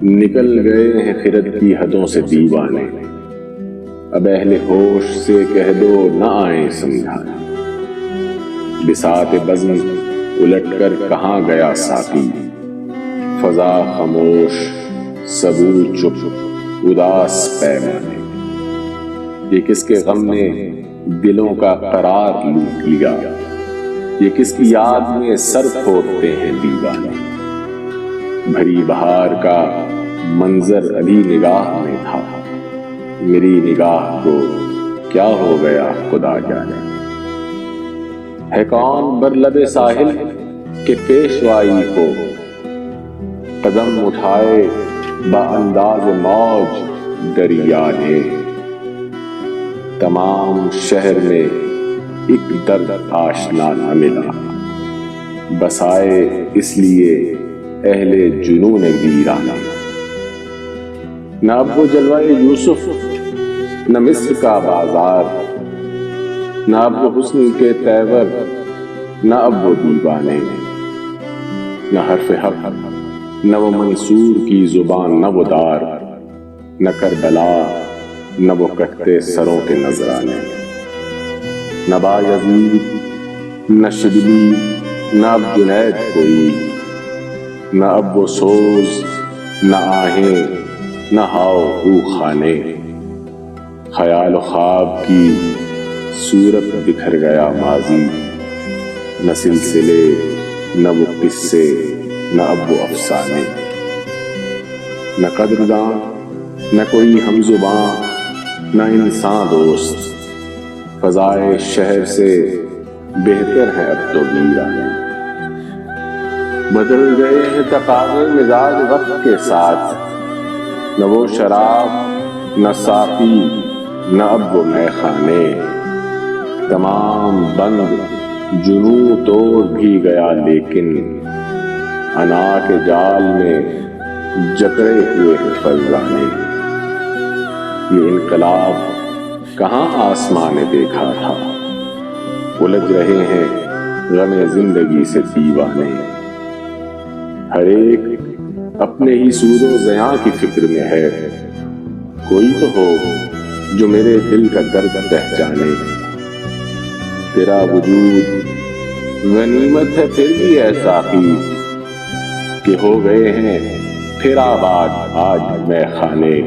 نکل گئے ہیں خرد کی حدوں سے دیوانے، اب اہل ہوش سے کہہ دو نہ آئیں سمجھانے۔ بساط بزم الٹ کر کہاں گیا ساقی، فضا خاموش سبو چپ اداس پیمانے۔ یہ کس کے غم نے دلوں کا قرار لوٹ لیا، یہ کس کی یاد میں سر پھوڑتے ہیں دیوانے۔ بھری بہار کا منظر ابھی نگاہ میں تھا، میری نگاہ کو کیا ہو گیا خدا جانے۔ ہے کون بر لب ساحل کہ پیشوائی کو قدم اٹھائے با انداز موج دریا نے۔ تمام شہر میں ایک درد آشنا نہ ملا، بسائے اس لیے اہل جنون ویرانے۔ نہ اب وہ جلوہ یوسف، نہ مصر کا بازار، نہ اب وہ حسن کے تیور، نہ اب وہ دیوانے۔ نہ حرف حق، نہ وہ منصور کی زبان، نہ وہ دار، نہ کربلا، نہ وہ کٹتے سروں کے نذرانے۔ نہ بایزید، نہ شبلی، نہ اب جنید کوئی، نہ اب وہ سوز، نہ آہیں، نہ ہاؤ ہو خانے۔ خیال و خواب کی صورت بکھر گیا ماضی، نہ سلسلے، نہ وہ قصے، نہ اب وہ افسانے۔ نہ قدرداں، نہ کوئی ہم زباں، نہ انسان دوست، فضائے شہر سے بہتر ہے اب تو ویرانے۔ بدل گئے ہیں تقاضے مزاج وقت کے ساتھ، نہ وہ شراب، نہ ساقی، نہ اب وہ میخانے۔ تمام بند جنوں توڑ بھی گیا لیکن انا کے جال میں جکڑے ہوئے ہیں فرزانے۔ یہ انقلاب کہاں آسمان نے دیکھا تھا، الجھ رہے ہیں غم زندگی سے دیوانے۔ ہر ایک اپنے ہی سود و زیاں کی فکر میں ہے، کوئی تو ہو جو میرے دل کا درد پہچانے۔ تیرا وجود غنیمت ہے پھر بھی اے ساقی، کہ ہو گئے ہیں پھر آباد آج میخانے۔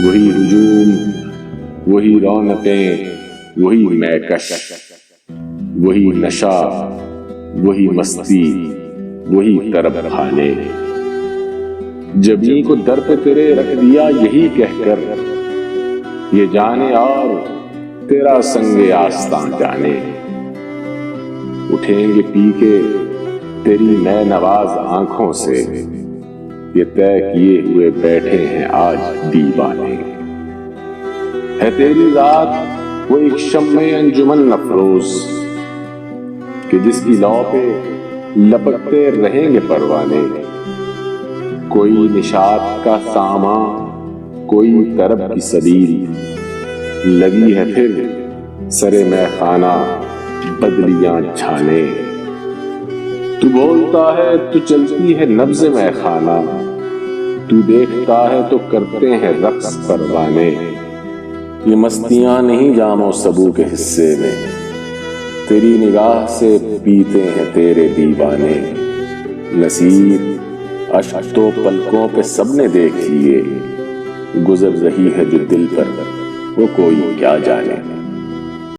وہی ہجوم، وہی رونقیں، وہی میکش، وہی نشہ، وہی مستی، وہی طرب خانے۔ جبیں کو در پہ تیرے رکھ دیا یہی کہہ کر، یہ جانے اور تیرا سنگ آستاں جانے۔ اٹھیں گے پی کے تیری میں نواز آنکھوں سے، یہ طے کیے ہوئے بیٹھے ہیں آج دیوانے۔ ہے تیری ذات وہ ایک شمع انجمن افروز، کہ جس کی لو پہ لپکتے رہیں گے پروانے۔ کوئی نشاط کا ساماں، کوئی طرب کی سبیل، لگی ہے پھر سرے میں خانہ بدلیاں چھانے۔ تو بولتا ہے تو چلتی ہے نبض میں خانہ، تو دیکھتا ہے تو کرتے ہیں رقص پروانے۔ یہ مستیاں نہیں جام و سبو کے حصے میں، تیری نگاہ سے پیتے ہیں تیرے دیوانے۔ نصیر اشک تو پلکوں پہ سب نے دیکھ لیے، گزر رہی ہے جو دل پر وہ کوئی کیا جانے۔